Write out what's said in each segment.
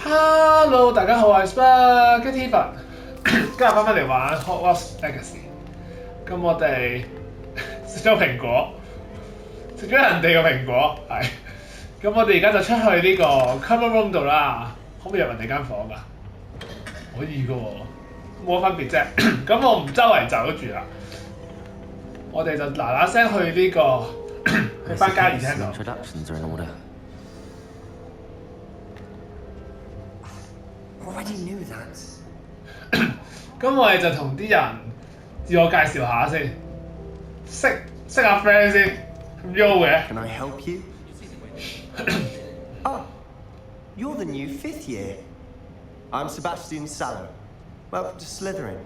Hello， 大家好，我係 Sparky， 今日翻嚟玩 Hogwarts Legacy。咁我哋食咗蘋果，食咗人哋嘅蘋果，係。咁我哋而家就出去呢個 common room 度啦。可唔可以入人哋間房㗎？可以㗎喎，冇乜分別啫。咁我唔周圍走住啦。我哋就嗱嗱聲去呢個去翻加爾廳度。Already knew that. 咁我哋就同啲人自我介紹下先，識下 friend 先，咁喐嘅。Can I help you? Oh, you're the new 5th year. I'm Sebastian Sallow. Welcome to Slytherin.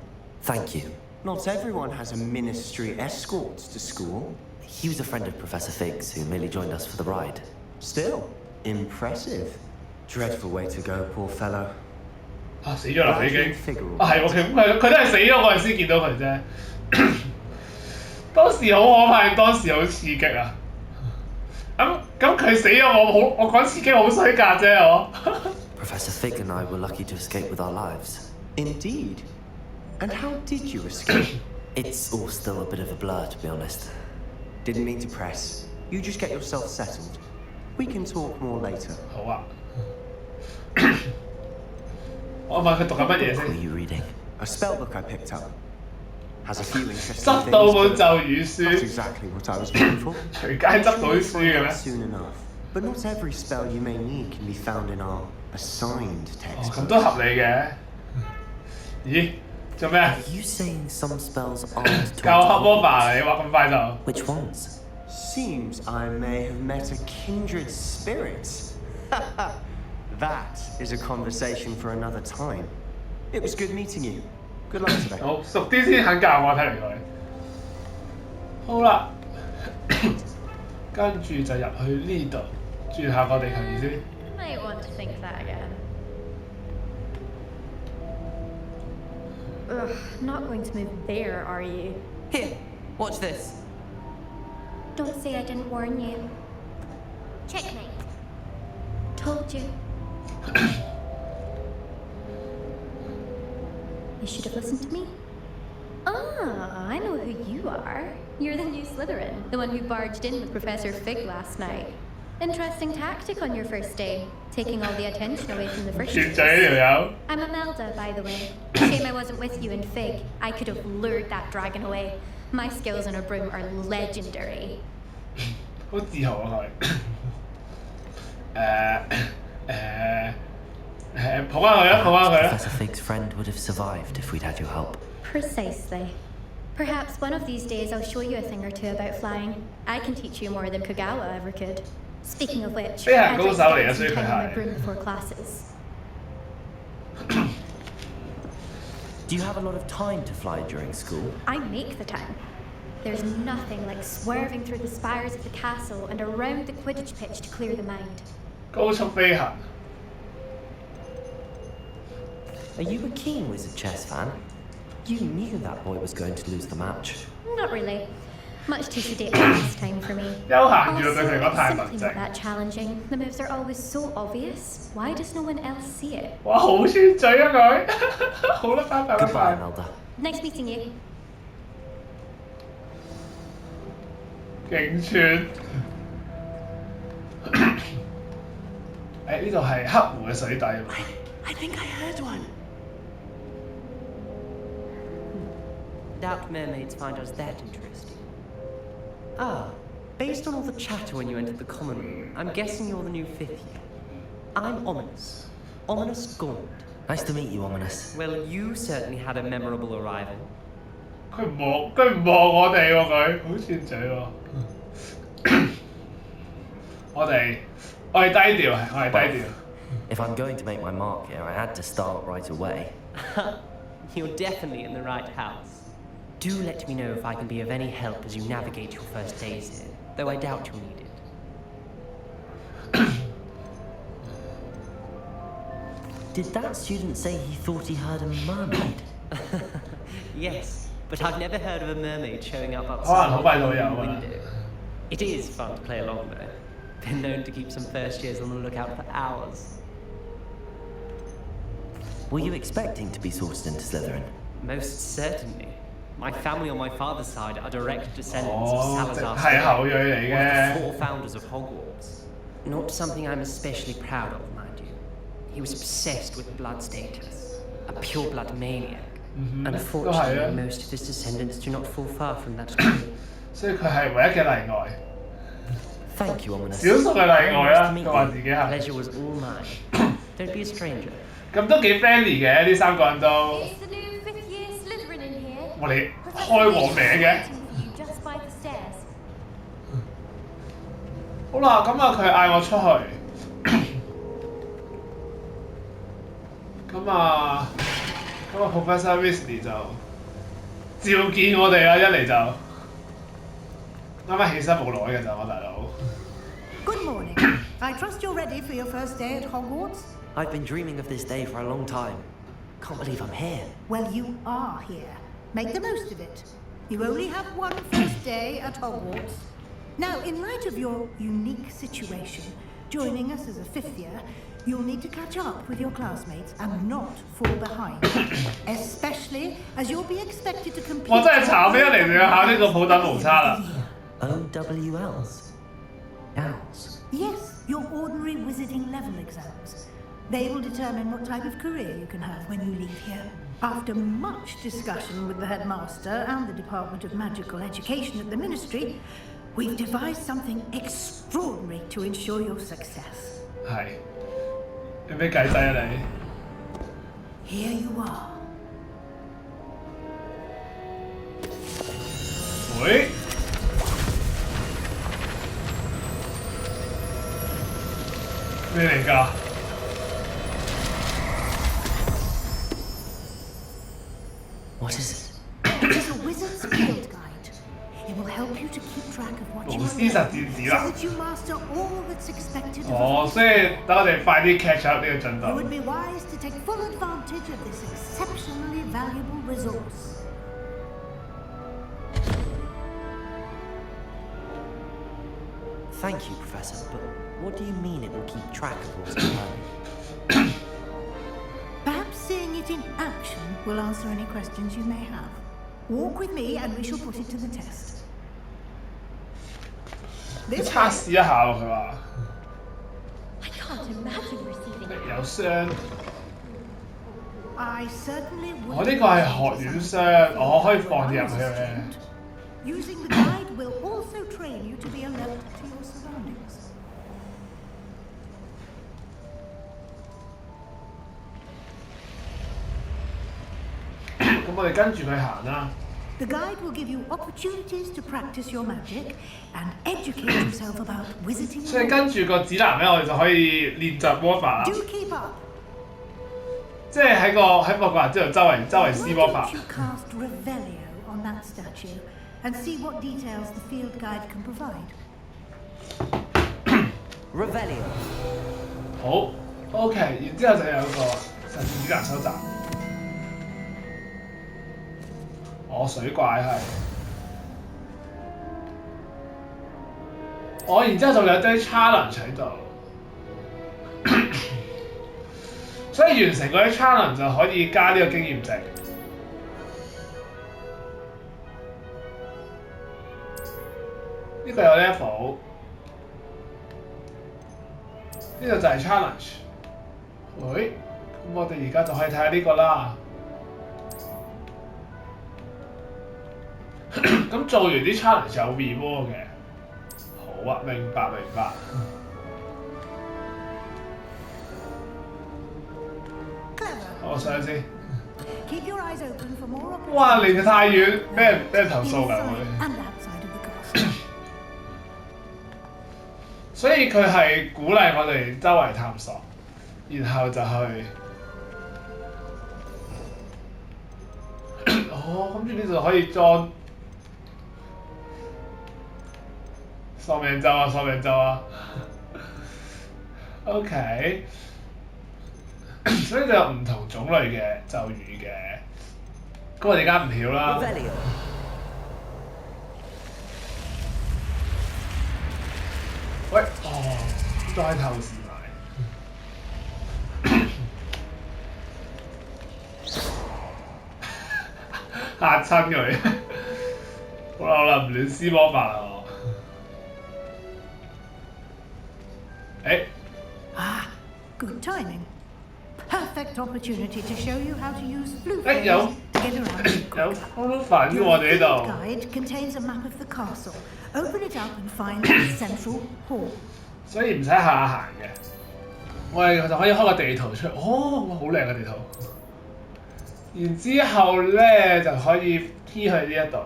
Thank you. Not everyone has a ministry escort to school. He was a friend of Professor Figgs who merely joined us for the ride. Still, impressive. Dreadful way to go, poor fellow. 死咗啦！已經係喎，佢都係死咗，我哋先見到佢啫。當時好可怕，當時好刺激啊！咁佢死咗，我講刺激好衰格啫，我。Professor Fig and I were lucky to escape with our lives. Indeed. And how did you escape? It's all still a bit of a blur, to be honest. Didn't mean to press. You just get yourself settled. We can talk more later. 好啊。我問佢讀緊乜嘢先 ？What are you reading? A spell book I picked up. Has a few interesting 執到本咒語 things. 書。Not exactly what I was looking for. 隨街執到啲書嘅咩 Soon enough. But not every spell you may need can be found in our assigned 咁 textbook. 都合理嘅。咦？做咩啊 Are you saying some spells aren't 教黑 taught? 魔法你話咁快就？ Which ones? Seems I may have met a kindred spirit. That is a conversation for another time. It was good meeting you. Good luck today. 好，熟啲先肯教我睇嚟佢。好啦，跟住就入去呢度，轉下個地球儀先。Might want to think that again. Ugh, not going to move there, are you? Here, watch this. Don't say I didn't warn you. Checkmate. Told you. You should have listened to me. Ah, I know who you are. You're the new Slytherin, the one who barged in with Professor Fig last night. Interesting tactic on your first day, taking all the attention away from the friction. I'm Imelda, by the way. Shame I wasn't with you in Fig. I could have lured that dragon away. My skills on a broom are legendary. 好自豪啊佢。抱翻佢啊！抱翻佢啊！ Professor Fig's friend would have survived if we'd had your help. Precisely. Perhaps one of these days I'll show you a thing or two about flying. I can teach you more than Kogawa ever could. Speaking of which, I'd like to get some time on my broom before classes. Do you have a lot of time to fly during school? I make the time. There's nothing like swerving through the spires of the castle and around the Quidditch pitch to clear the mind. 高速飛行。 Are you a keen Wizard chess fan? You knew that boy was going to lose the match. Not really. Much too sedate last time for me. 休閒住對佢嚟講太文 Simply 靜 not。that challenging. The moves are always so obvious. Why does no one else see it? 哇！好串嘴啊佢，好啦，拜拜拜 Goodbye, 拜。 Imelda. Nice meeting you. 勁串。誒呢度係黑湖嘅水底喎。 I think I heard one. Doubt mermaids find us that interesting. Ah, based on all the chatter when you entered the common room, I'm guessing you're the new 5th year. I'm Ominous. Ominous Gaunt. Nice to meet you, Ominous. Well, you certainly had a memorable arrival. 佢唔望我哋喎佢，好串嘴喎。我係低調，我係低調。 If I'm going to make my mark here, I had to start right away. You're definitely in the right house. Do let me know if I can be of any help as you navigate your first days here, though I doubt you'll need it. Did that student say he thought he heard a mermaid? Yes, but I've never heard of a mermaid showing up 可能好 outside 快就 the 會有啊。 window. It is fun to play along though. Been known to keep some first years on the lookout for hours. Were you expecting to be sorted into Slytherin? Most certainly. My family on my father's side are direct descendants of 哦， Salazar 係 Slytherin, 後裔 one 嚟 of the 嘅。 four founders of Hogwarts. Not something I'm especially proud of, mind you. He was obsessed with blood status, a pure-blood maniac. 都係 Unfortunately, 啊， most of his descendants do not fall far from that creed. 所以佢係唯一嘅例外， Thank you, Ominous. 少數嘅例 Very 外 nice 啦。 to meet 佢話 you. 自己係， Pleasure was all mine. Don't be a stranger. 咁都幾 friendly 嘅呢三個人都。 It's the new fifth year Slytherin in here. 我哋開黃名嘅。 Waiting for you just by the stairs. 好啦，咁啊佢嗌我出去。Professor Weasley 就召見我哋啦，一嚟就啱啱起身冇耐嘅咋，我大佬。 Good morning. I trust you're ready for your first day at Hogwarts? I've been dreaming of this day for a long time. Can't believe I'm here. Well, you are here. Make the most of it. You only have one first day at Hogwarts. Now, in light of your unique situation, joining us as a fifth year, you'll need to catch up with your classmates and not fall behind. Especially as you'll be expected to compete. 我真係慘咩？一嚟就要考呢個普等無差啦。 OWLs. Owls. Yes, your ordinary wizarding level exams. They will determine what type of career you can have when you leave here. After much discussion with the headmaster and the Department of Magical Education at the Ministry, we've devised something extraordinary to ensure your success. 係，有咩計仔啊你？ Here you are. 會？咩嚟㗎？ What is it? It is a wizard's field guide. It will help you to keep track of what you 無 are 師實 learning 戰史 so 啦。 that you master all that's expected of 哦， you. 所以等我哋快啲 catch up 呢個進 You 度。 would be wise to take full advantage of this exceptionally valuable resource. Thank you, Professor, but what do you mean it will keep track of what's learning? Perhaps seeing it in action will answer any questions you may have. Walk with me and we shall put it to the test. This 測試一下喎，佢話 I can't imagine receiving it. 有傷。 I certainly would. 我呢個係學院傷，我可以放入去嘅。 Using the guide will also train you to be alert to your surroundings. 咁我哋跟住佢行啦。 The guide will give you opportunities to practice your magic and educate yourself about wizarding. 所以跟住個指南咧，我哋就可以練習魔法啦。 Do keep up. 即係喺霍格華茲度周圍施魔 Why 法 don't。you cast Revelio on that statue and see what details the field guide can provide? Revelio. 好 ，OK，然之後就有個實戰指南收集。我水怪係，然之後就有堆 challenge 喺度，所以完成嗰啲 challenge 就可以加呢個經驗值。呢個有 level，呢個就係 challenge。喂，咁我哋而家就可以睇下呢個啦。咁做完啲 challenge 有 reward 嘅，好啊，明白。我想先。 Keep your eyes open for more opportunities. 哇，離得太遠，俾人投訴㗎 inside 我哋。 and outside of the castle. 所以佢係鼓勵我哋周圍探索，然後就去。哦，咁住呢度可以裝喪命咒啊！OK， 所以就有唔同種類嘅咒語嘅。咁我哋而家唔曉啦。 Revelio. 喂，再透視埋。嚇親佢。好啦，唔亂施魔法啦我。Ah, good timing. Perfect opportunity to show you how to use blue 有 to get around. 有好多煩嘅我哋呢 Your 度。 guide contains a map of the castle. Open it up and find the central hall. 所以唔使下行嘅，我哋就可以開個地圖出，哦，好靚嘅地圖。然之後咧就可以 T 去呢一度。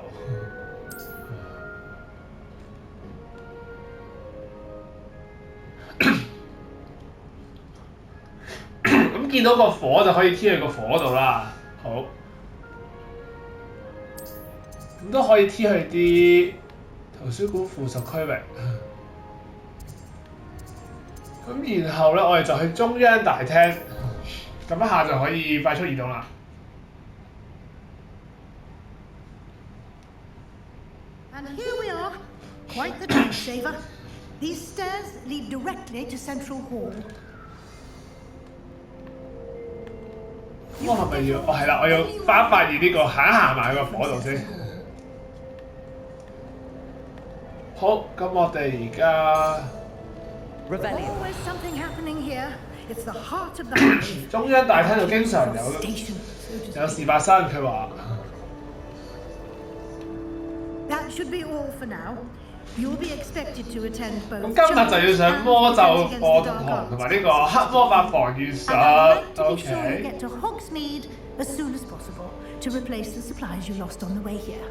咁見到個火就可以 T 去個火度啦。好，咁都可以 T 去啲圖書館附屬區域。咁然後咧，我哋就去中央大廳，咁一下就可以快速移動啦。And here we are. Quite the time saver. These stairs lead directly to Central Hall. 咁我係咪要？哦，係啦，我要發現呢個行埋個火度先。好，咁我哋而家 Revelio. Always something happening here. It's the heart of the hive. 中央大廳度經常有 Station, so to 有 speak. 事發生，佢話。That should be all for now. You'll be expected to attend 咁 both. 今日就要上魔咒課堂同埋呢個黑魔法防禦 And I'd 術。like to be sure you OK。 get to Hogsmeade as soon as possible to replace the supplies you lost on the way here.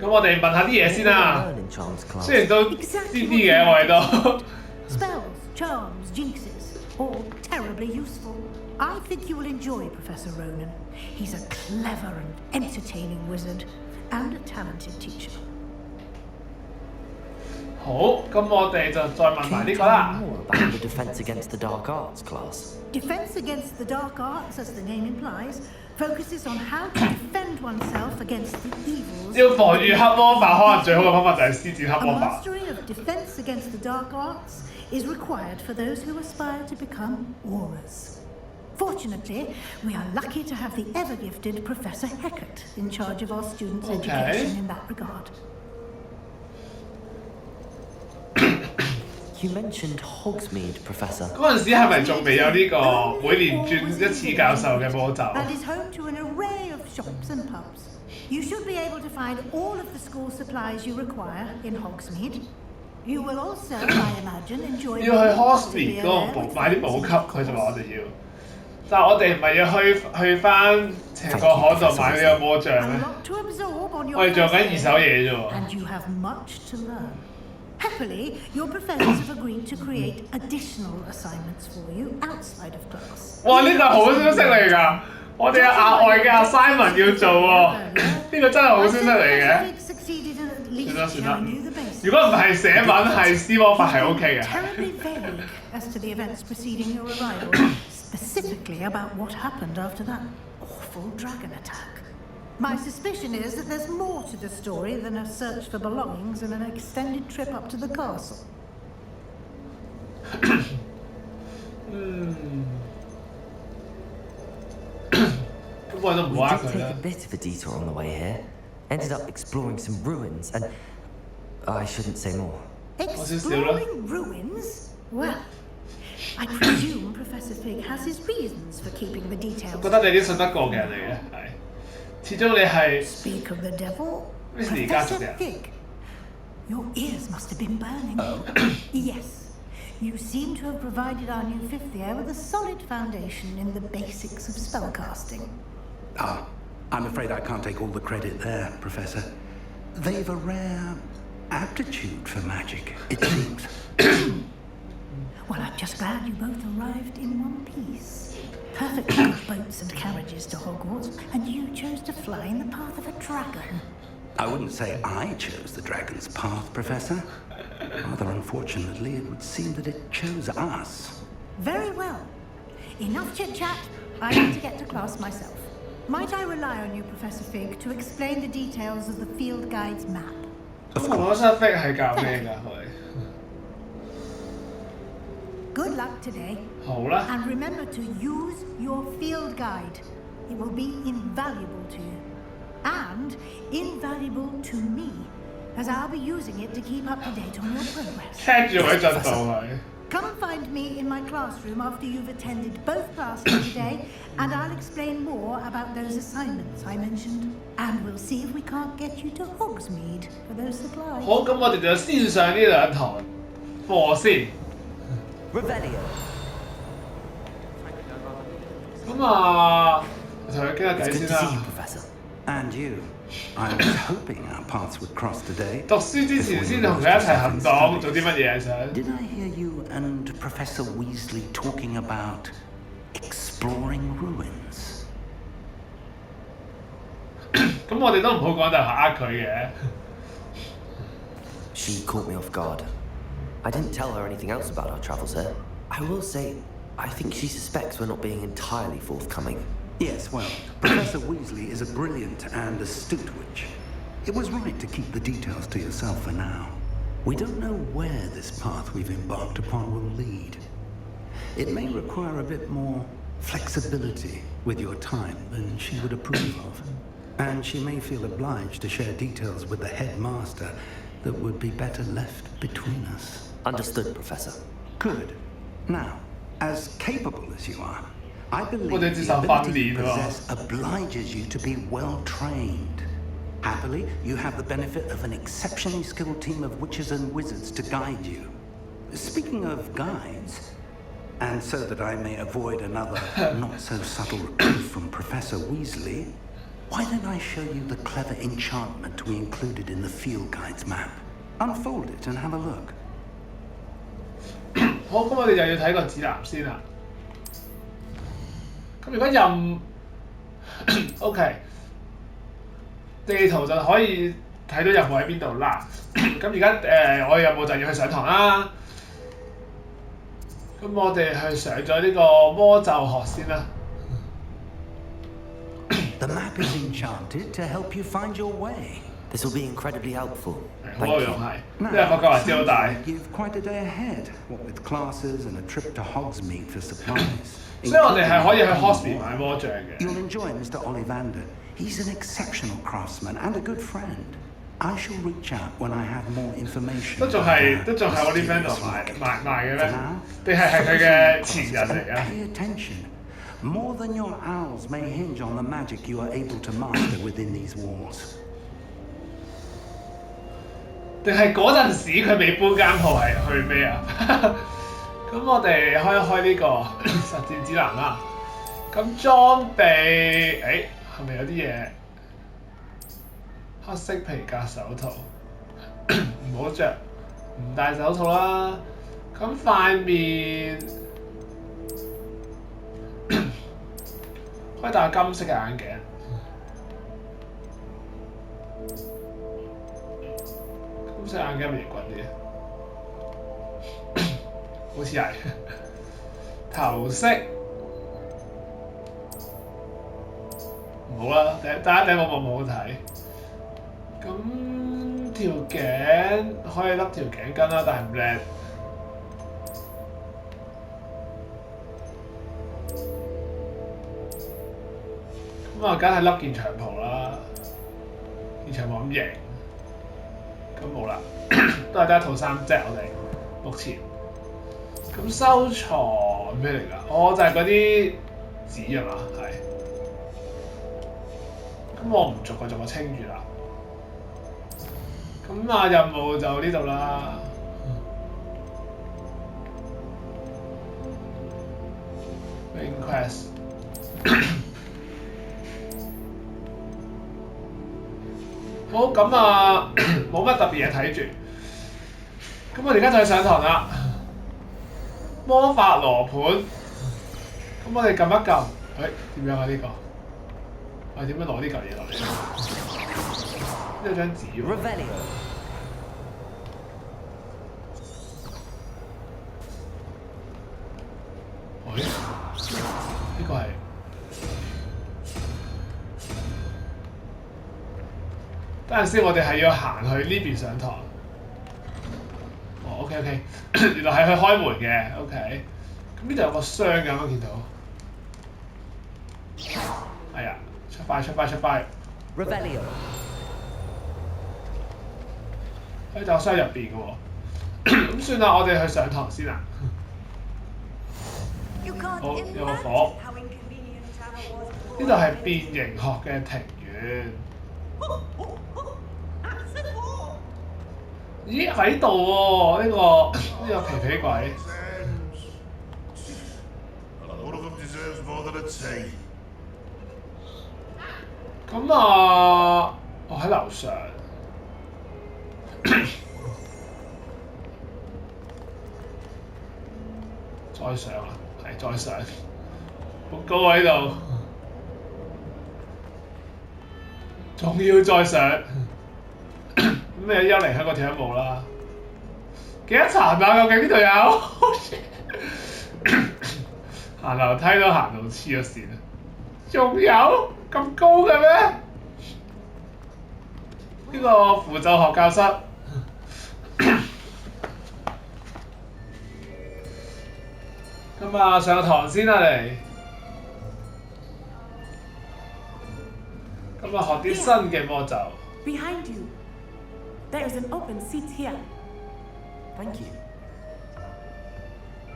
咁我哋問下啲嘢先啦。 Learning charms class. 雖然都知啲嘅，我哋都。 Spells, charms, jinxes, all terribly useful. I think you will enjoy Professor Ronan. He's a clever and entertaining wizard and a talented teacher. 好，咁我哋就再問 Can 埋 you 呢個 tell 啦 me。more about the Defense Against the Dark Arts class? Defense against the dark arts, as the name implies, focuses on how to defend oneself against the evils. 要防禦黑魔法，可能最好嘅方法就係施展黑 A 魔法。 mastery of defense against the dark arts is required for those who aspire to become aurors. Fortunately, we are lucky to have the ever-gifted Professor Heckert in charge of our students' Okay. education in that regard. You mentioned Hogsmeade, Professor. 嗰陣時係咪仲未有呢個每年轉一次教授嘅魔咒？ And is home to an array of shops and pubs. You should be able to find all of the school supplies you require in Hogsmeade. You will also, I imagine, enjoy 要去 being Hogsmeade 嗰個 there 補 with 買啲 friends 補 and 給，佢就話我 acquaintances. 哋要。但係我哋唔係要去翻邪個海度買呢個魔杖 A 咩？ lot to absorb on your 我哋做 first 緊二 day, 手嘢啫喎。 and you have much to learn. Happily, your professors have agreed to create additional assignments for you outside of class. 哇！呢個係好消息嚟㗎，我哋有額外嘅 assignment 要做喎。呢個真係好消息嚟嘅。 Succeeded in at least 算啦算啦 showing you the basics. 如果唔係寫文係施魔法係 OK 嘅。 Terribly vague as to the events preceding your arrival, specifically about what happened after that awful dragon attack. My suspicion is that there's more to the story than a search for belongings and an extended trip up to the castle. 咁我都唔 We 好呃 did 佢 take 啦 a。bit of a detour on the way here. Ended up exploring some ruins and I shouldn't say more. Exploring ruins? Well, I presume Professor Fig has his reasons for keeping the 覺 details. 得你啲信得過嘅人嚟嘅，係。始終你係 Speak of the devil, Mr. Professor Gatsuya. Fig. Your ears must have been burning. Yes. You seem to have provided our new fifth year with a solid foundation in the basics of spellcasting. Ah, I'm afraid I can't take all the credit there, Professor. They've a rare aptitude for magic, it seems. Well, I'm just glad you both arrived in one piece. Perfectly good boats and carriages to Hogwarts, and you chose to fly in the path of a dragon. I wouldn't say I chose the dragon's path, Professor. Rather unfortunately, it would seem that it chose us. Very well. Enough chit-chat. I need to get to class myself. Might I rely on you, Professor Fig, to explain the details of the field guide's map? 咁我覺得 Fig 係教咩㗎佢？ Good luck today. 好啦。 And remember to use your field guide. It will be invaluable to you. And invaluable to me, as I'll be using it to keep up to date on your progress. 聽住佢進度佢。 Come find me in my classroom after you've attended both classes today, and I'll explain more about those assignments I mentioned. And we'll see if we can't get you to Hogsmeade for those supplies. 好，咁我哋就先上呢兩堂課先。 Revelio. 咁啊，我同佢傾下 It's 偈 good 先 to see you, 啦。 Professor. And you. I was hoping our paths would cross today. 讀書之前先同佢一齊行動，做啲乜嘢想？ Did I hear you and Professor Weasley talking about exploring ruins? 咁我哋都唔好講就嚇佢嘅。 She caught me off guard. I didn't tell her anything else about our travels here. I will say, I think she suspects we're not being entirely forthcoming. Yes, well, Professor Weasley is a brilliant and astute witch. It was right to keep the details to yourself for now. We don't know where this path we've embarked upon will lead. It may require a bit more flexibility with your time than she would approve of. And she may feel obliged to share details with the headmaster that would be better left between us. Understood, Professor. Good. Now, as capable as you are, I believe Well, the this is a ability you family, possess obliges you to be well trained. Happily, you have the benefit of an exceptionally skilled team of witches and wizards to guide you. Speaking of guides, and so that I may avoid another not-so-subtle reproof from Professor Weasley, why don't I show you the clever enchantment we included in the field guide's map? Unfold it and have a look. 好，咁我哋就要睇個指南先啦。咁如果任 OK 地圖就可以睇到任務喺邊度啦。咁而家我嘅任務就要去上堂啦。咁我哋去上咗呢個魔咒學先啦。 The map is enchanted to help you find your way. This will be incredibly helpful. 好 Thank 有用 you. 係，因為霍格華茲好大。 You've quite a day ahead, what with classes and a trip to Hogsmeade for supplies. 所以我哋係可以去 Hogsmeade 買魔杖嘅。 You'll enjoy Mr. Ollivander. He's an exceptional craftsman and a good friend. I shall reach out when I have more information. 都仲係我啲 friend 度賣嘅咩？定係佢嘅前人嚟嘅？ Pay attention. More than your owls may hinge on the magic you are able to master within these walls. 定係嗰陣時佢未搬間鋪係去咩啊？咁我哋開一開呢個實戰指南啦。咁裝備，係咪有啲嘢？黑色皮革手套，唔好着，唔戴手套啦。咁塊面可以戴金色嘅眼鏡。金色眼鏡咪型棍啲，好似係頭飾唔好啦，第一頂冇咁好睇。咁條頸可以笠條頸巾啦，但係唔靚。咁啊，梗係笠件長袍啦，件長袍咁型。咁冇啦，都係得一套衫啫，我哋目前。咁收藏咩嚟㗎？哦，就係嗰啲紙啊嘛，係。咁我唔逐個清住啦。咁啊，任務就呢度啦。Main quest 好，咁啊，冇乜特別嘢睇住。咁我哋而家就去上堂啦。魔法羅盤，咁我哋撳一撳，點樣啊呢個？我哋點樣攞呢嚿嘢落嚟？呢有張紙喎。 Revelio. 呢個係。等陣先，我哋係要行去呢邊上堂。哦 ，OK， 原來係去開門嘅，OK。咁呢度有個箱㗎，我見到。係啊，出快 Revelio. 喺就箱入邊嘅喎。咁算啦，我哋去上堂先啦。好，有個火。呢度係變形學嘅庭院。咦喺度喎？呢個皮皮鬼。咁啊，我喺樓上。再上啊，係再上，好高喺度，仲要再上，咩幽靈喺個跳舞啦？幾多層啊？究竟呢度有？行樓梯都行到黐咗線啊！仲有咁高嘅咩？呢個輔助學教室。咁啊，上堂先啦你。咁啊，學啲新嘅魔咒。Behind you, there is an open seat here. Thank you.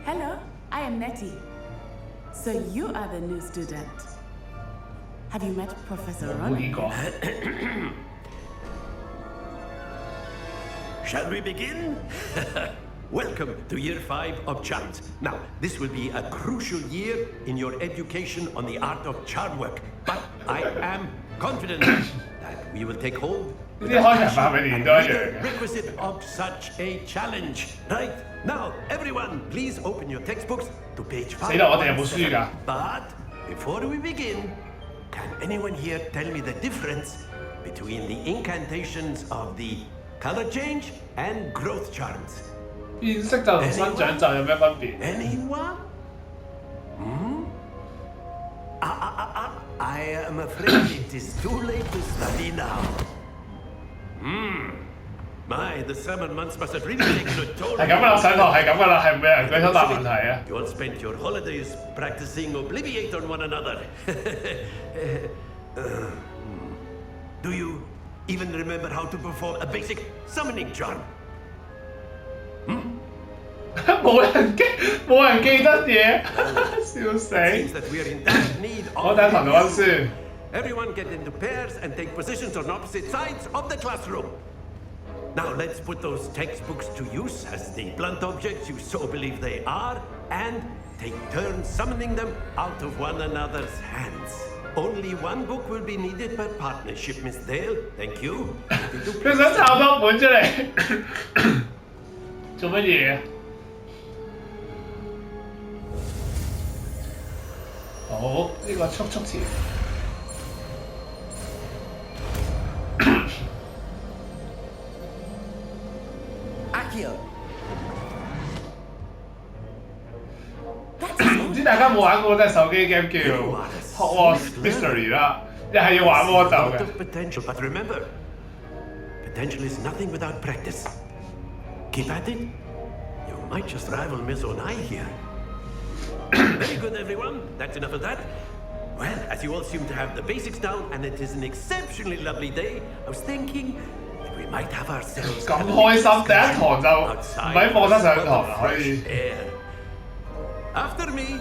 Hello, I am Nettie. So you are the new student. Have you met Professor Ron? Shall we begin? Welcome to Year 5 of Charms. Now, this will be a crucial year in your education on the art of charm work. But I am confident that we will take hold with the passion and vigor requisite of such a challenge. Right? Now, everyone, please open your textbooks to page 5. But before we begin, can anyone here tell me the difference between the incantations of the color change and growth charms? 變色咒同生長咒有咩分別 ？Anyone? I am afraid it is too late to study now. My, the summer months must have really taken a toll. 係咁啦，上堂係咁噶啦，係唔會有人舉手答問題啊 You all spent your holidays practicing Obliviate on one another. Do you even remember how to perform a basic summoning charm? 冇人記得嘢，笑死！ Seems that we are in dire need 我等同你温書。Everyone get into pairs and take positions on opposite sides of the classroom. Now let's put those textbooks to use as the blunt objects you so believe they are, and take turns summoning them out of one another's hands. Only one book will be needed per partnership, Miss Dale. Thank you. 佢想抄多本出嚟，做乜嘢啊？好，呢個速條。Accio. 唔知大家有冇玩過嗰隻手機 game 叫 Hogwarts Legacy 啦，又係要玩魔咒嘅。Potential, but remember, potential is nothing without practice. Keep at it. You might just rival Miss Onai here. Very good, everyone. That's enough of that. Well, as you all seem to have the basics down, and it is an exceptionally lovely day, I was thinking that we might have ourselves 咁開心，第一堂就唔喺課室上堂啦，可以。After me.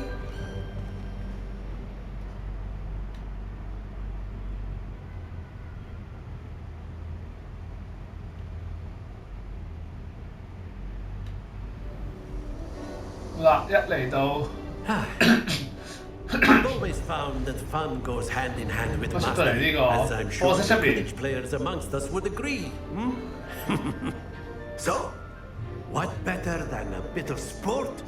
嗱，一嚟到。I've always found that fun goes hand in hand with mastery, as I'm sure the Quidditch players amongst us would agree. So, what better than a bit of sport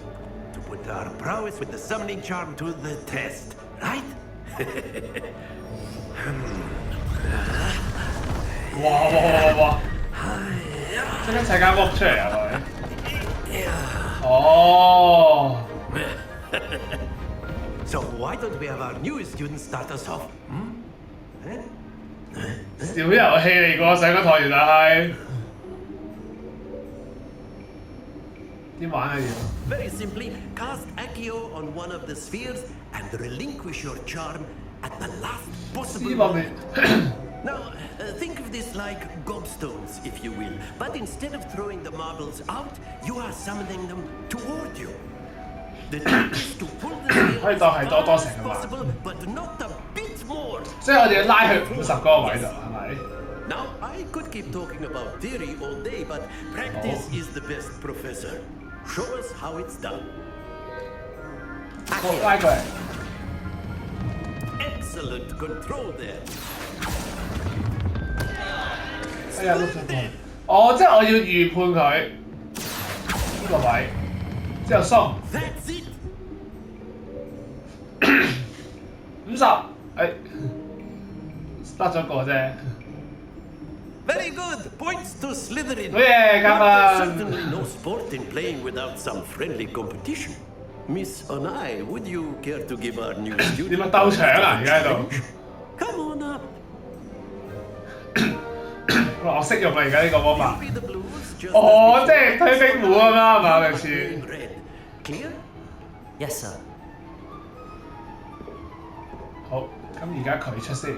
to put our prowess with the summoning charm to the test, right? 哇！即刻砌間屋出嚟啊佢。哦。So why don't we have our newest students start us off? 小遊戲嚟個上個堂原來係。點玩啊要 Very simply, cast Accio on one of the spheres and relinquish your charm at the last 呢 possible 方面 moment. Now, think of this like gobstones, if you will. But instead of throwing the marbles out, you are summoning them toward you. The trick is to pull the sphere 可以當係多 as 多 far 成 as 嘅玩， possible, but not a bit more. 所以我哋要拉去50嗰個位度，係咪？ Now, I could keep talking about theory all day, but practice is the best professor. Show us how it's done. 好，拉過嚟。 Excellent control there. 哎呀，碌咗過嚟。哦，即係我要預判佢呢個位，之後鬆 That's it. 50，得咗個啫。 Very good. Points to Slytherin. 好嘢，加 But 分。 certainly no sport in playing without some friendly competition. Miss Onai, would you care to give our new 點 student 啊鬥搶啊！而家喺度， Come on up. 我識用啦而家呢個魔法。 Be the blues, just 哦，即係推兵虎咁啦，係嘛？類似。 red. Clear? Yes, sir. 好，咁而家佢出先。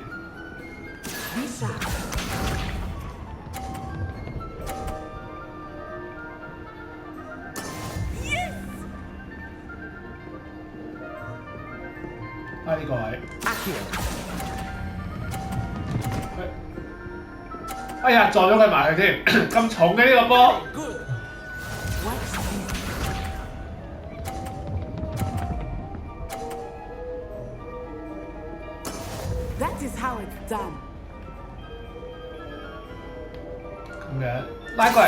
Lisa. 拉呢個位。 Accio. 哎呀，撞咗佢埋去添，咁重嘅呢個波。 Good. Watch this. That is how it's done. 咁嘅，拉過嚟，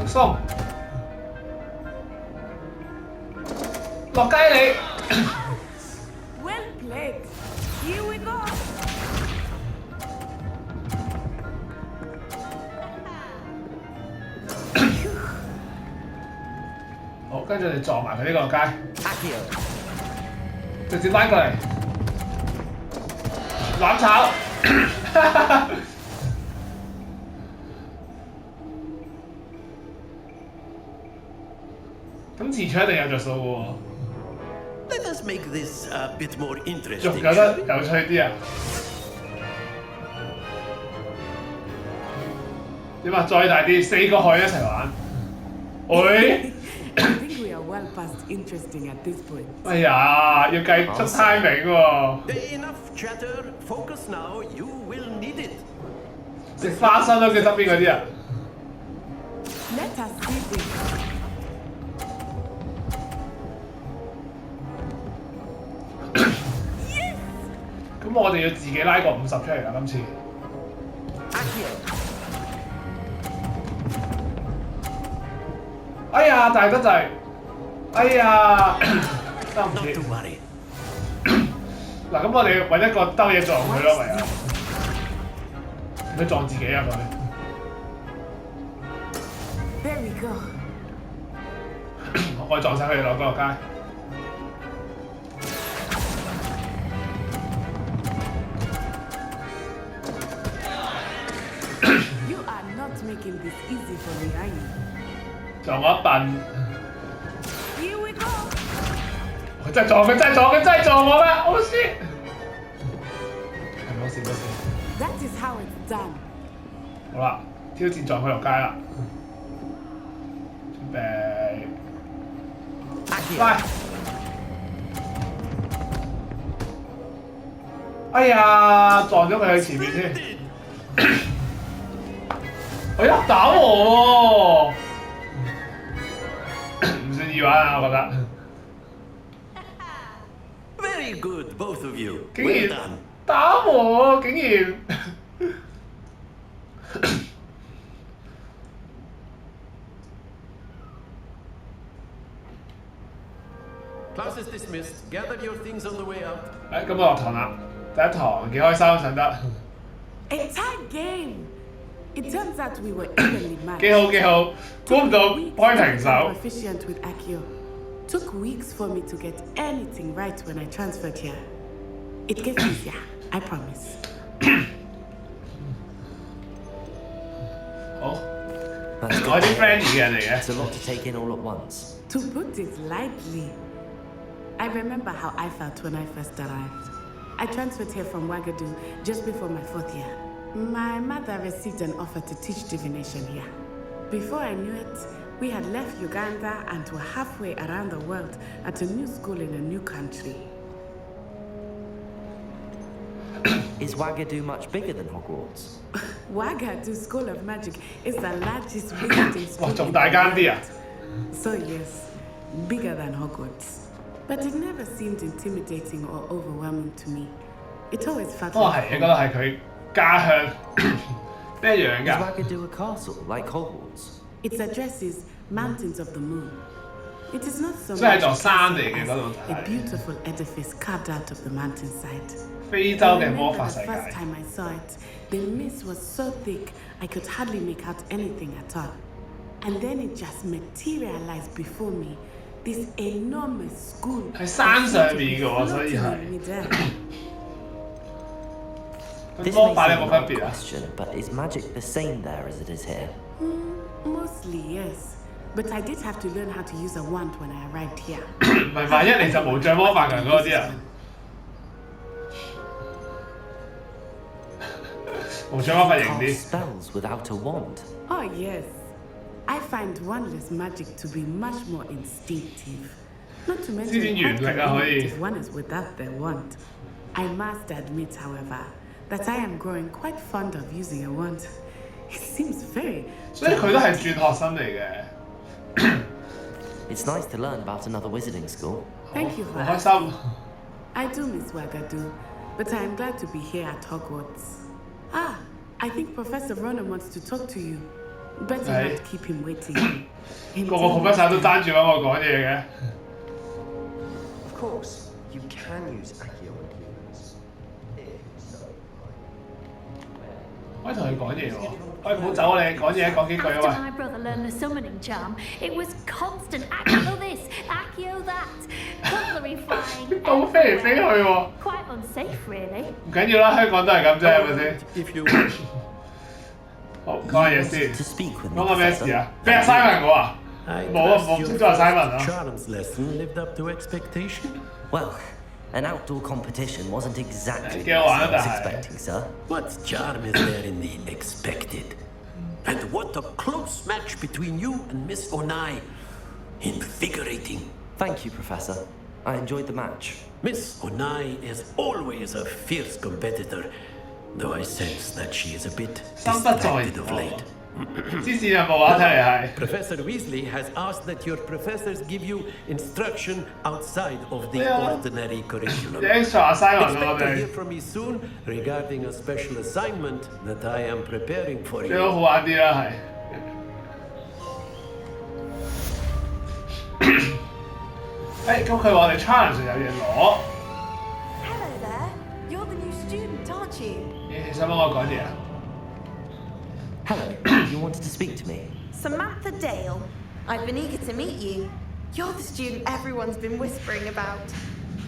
鬆，落街你。 Well played. Here we go. 好，跟住你撞埋佢呢個街， Accio. 直接拉過嚟，攬炒。咁自取一定有着數嘅喎， Let us make this a bit more 仲 interesting. 搞 shall 得 we? 有趣啲啊！點啊？再大啲，4個可以一齊玩。喂， I think we are well past interesting at this point. 哎呀，要計出 timing 喎， Enough chatter. Focus now. You will need it. 食花生都叫側邊嗰啲啊！ Let us see this. 咁我哋要自己拉個50出嚟啦，今次。 Accio. 哎呀，大得滯！哎呀，得唔 Not 切 to。worry. 嗱，咁我哋揾一個兜嘢撞佢咯，唯有。佢撞自己啊佢。 There we go. 我撞晒佢哋兩個落街。 You are not making this easy for me, are you? 撞我一笨， Here we go. 佢真係撞佢，真係撞佢，真係撞我咩？好先。冇事冇事。 That is how it's done. 好啦，挑戰撞佢落街啦。準備， Accio. 拉！哎呀，撞咗佢喺前面先。哎呀，打我喎！唔算易玩啊，我覺得。 Very good, both of you. 竟 Well 然 done. 打我，竟然。 Class is dismissed. Gather your things on the way out. 咁我落堂啦，第一堂幾開心上得， A tie game. It turns out we were evenly matched. 幾好幾好，估唔到 Weeks 開 to 平 become 手。 proficient with Accio. Took weeks for me to get anything right when I transferred here. It gets easier, I promise. 好，我啲 friendly 嘅人嚟嘅。 It's a lot to take in all at once. To put it lightly, I remember how I felt when I first arrived. I transferred here from Wagadu just before my 4th year. My mother received an offer to teach divination here. Before I knew it, we had left Uganda and were halfway around the world at a new school in a new country. Is Wagadu much bigger than Hogwarts? Wagadu School of Magic is the largest visiting school 哇，仲 in 大 the 間啲啊！ world. So yes, bigger than Hogwarts. But it never seemed intimidating or overwhelming to me. It always felt 不過係， like 你覺得係佢家鄉咩樣 Is 㗎？ Wagadu a castle like Hogwarts? its address is Mountains of the Moon. It is not so 所以係 much 座 a 山嚟 castle 嘅 as 嗰度就 a 係 beautiful edifice carved out of the mountainside. 非洲 I 嘅魔 remember 法 the 世 first 界。 time I saw it, the mist was so thick I could hardly make out anything at all. And then it just materialized before me. This enormous school 喺山上面嘅喎，所以 floating 係 in midair. 佢 This 魔 may 法有 seem 冇 an 分 odd 別啊？ question, but is magic the same there as it is here? Mostly, yes. But I did have to learn how to use a wand when I arrived here. 唔係萬一你就無障魔法㗎嗰啲啊？無障魔法型 Cast 啲。 spells without a wand. Oh, yes. I find wandless magic to be much more instinctive. Not to mention 知點原力啊，可以。 if one is without their wand. I must admit, however, that I am growing quite fond of using a wand. It seems very... 所以佢都係轉學生嚟嘅。 It's nice to learn about another wizarding school. Thank you for 好開 asking. 心。 I do miss Wagadu, but I am glad to be here at Hogwarts. Ah, I think Professor Ronan wants to talk to you. Better Hey. not keep him waiting. 個個 professor 都爭住揾我講嘢嘅。 Of course, you can use Accio and humans. 可以同佢講嘢喎。喂，唔好走啊你，講嘢講幾句 After 啊 my brother learned the summoning charm, it was constant Accio this, Accio that, cutlery flying 喂。都飛嚟飛去 everywhere. 喎。 Quite unsafe, really. 唔緊要啦，香港都係咁啫，係咪先？ If you wish. 好，講下嘢先。 To speak with me, 講個咩事 Professor? 啊？俾阿 Simon 我啊？ I 冇啊， trust 冇 your 唔知阿 Simon first 啊。 charms lesson lived up to expectation. Well, an outdoor competition wasn't exactly Go what on, I was then. expecting, sir. What charm is there in the expected? And what a close match between you and Miss Onai. Invigorating. Thank you, Professor. I enjoyed the match. Miss Onai is always a fierce competitor, though I sense that she is a bit distracted of late. 支線任務啊，睇嚟係。 Professor Weasley has asked that your professors give you instruction outside of the Yeah. ordinary curriculum. 你 extra 阿 Simon 咯，我 Expect to 哋 hear from me soon regarding a special assignment that I am preparing for 最好 you. 好玩啲啦，係。誒，咁佢話我哋 challenge 有嘢攞， Hello there. You're the new student, aren't you? 你想幫我講嘢啊？ Hello, you wanted to speak to me? Samantha Dale. I've been eager to meet you. You're the student everyone's been whispering about.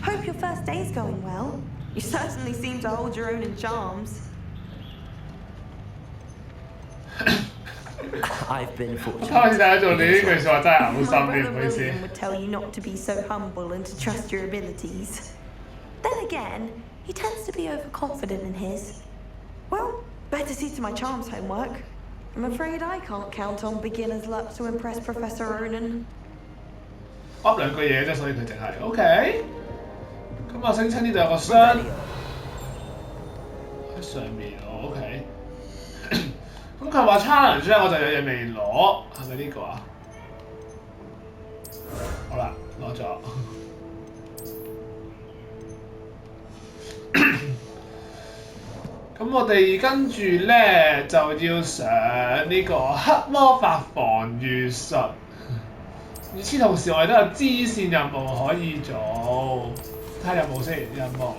Hope your first day's going well. You certainly seem to hold your own in charms. I've been 開 fortunate. 始大家做你呢句説話真係好 My 心啲， brother 唔好意思。 William would tell you not to be so humble and to trust your abilities. Then again, he tends to be overconfident in his. Well, better see to my charms homework. I'm afraid I can't count on beginner's luck to impress Professor Ronan. 噏兩句嘢啫，所以佢淨係 OK。咁我聲稱呢度有個箱喺上面，OK。咁佢話 challenge 咧，我就有嘢未攞，係咪呢個啊？好啦，攞咗。咁我哋跟住咧就要上呢個黑魔法防禦術。與此同時，我哋都有支線任務可以做。睇下有冇先任務。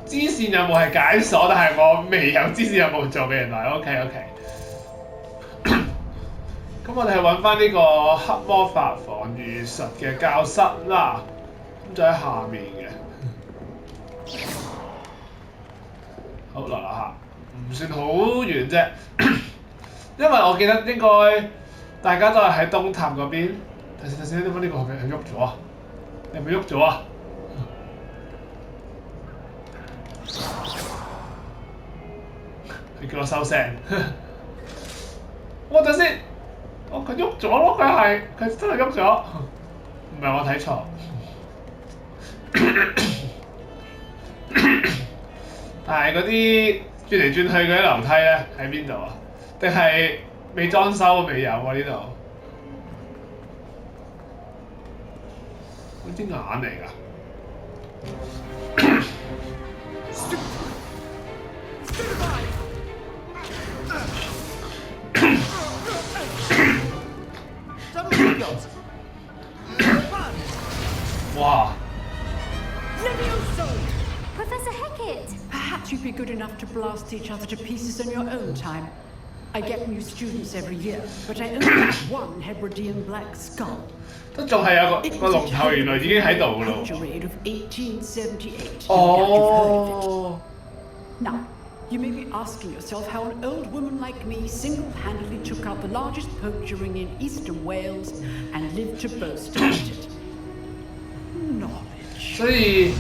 支線任務係解鎖，但係我未有支線任務做嘅原來。OK。咁我哋係揾翻呢個黑魔法防禦術嘅教室啦，咁就喺下面嘅。好落下，唔算好遠啫。因為我記得應該大家都係喺東塔嗰邊。睇先，點解呢個係咪喐咗啊？你係咪喐咗啊？佢叫我收聲。我等先，佢喐咗咯，佢真係喐咗，唔係我睇錯。但係嗰啲轉嚟轉去嗰啲樓梯咧喺邊度啊？定係未裝修未有啊？呢度嗰啲眼嚟㗎。哇！ Professor Hecat! Perhaps you'd be good enough to blast each other to pieces in your own time. I get new students every year, but I only have one Hebridean black skull. 都仲係有個龍頭，原來已經喺度㗎咯。哦。Now, you may be asking yourself how an old woman like me single-handedly took out the largest poacher ring in eastern Wales and lived to boast about it. Knowledge. 所以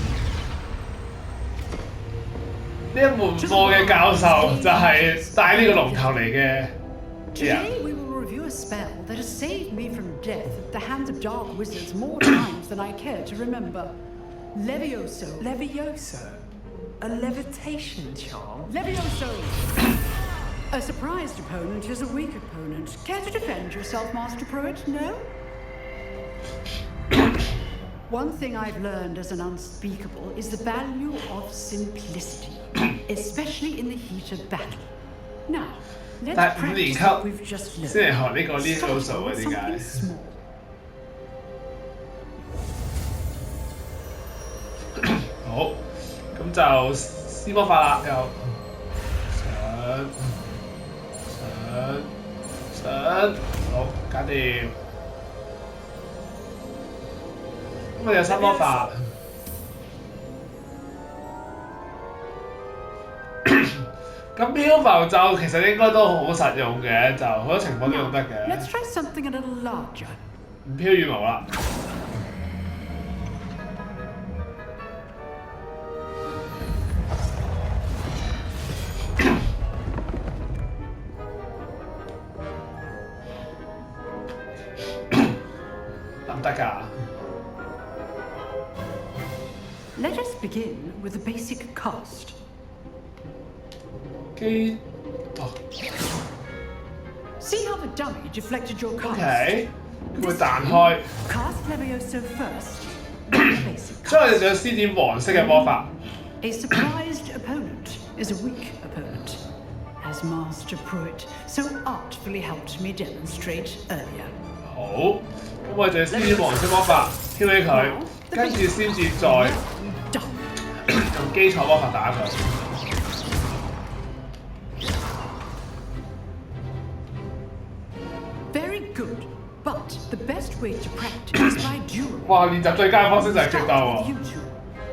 呢一門課嘅教授就係帶呢個龍頭嚟嘅人。Today we will review a spell that has saved me from death at the hands of dark wizards more times than I care to remember. Levioso. Levioso? A levitation charm? Levioso! A surprised opponent is a weak opponent. Care to defend yourself, Master Pruitt? No? One thing I've learned as an unspeakable is the value of simplicity, especially in the heat of battle. Now, let's practice what we've just learned. Start with something small. 好，咁就施魔法啦，又上，好，搞掂。咁我哋有三魔法。咁漂浮咒其實應該都好實用嘅，就好多情況都用得嘅。Let's try something a little larger. 唔飄羽毛啦。得唔得㗎？ Let us begin with a basic cast. See how the dummy deflected your cast? Okay. 佢會彈開。Cast Levioso first. Basic. 所以我哋想施展黃色嘅魔法。A surprised opponent is a weak opponent, as Master Pruitt so artfully helped me demonstrate earlier. 好，咁我哋就施展黃色魔法，挑起佢，跟住先至再用基礎魔法打佢。 Good, but the best way to practice is by duel. 哇！練習最佳嘅方式就係決鬥喎。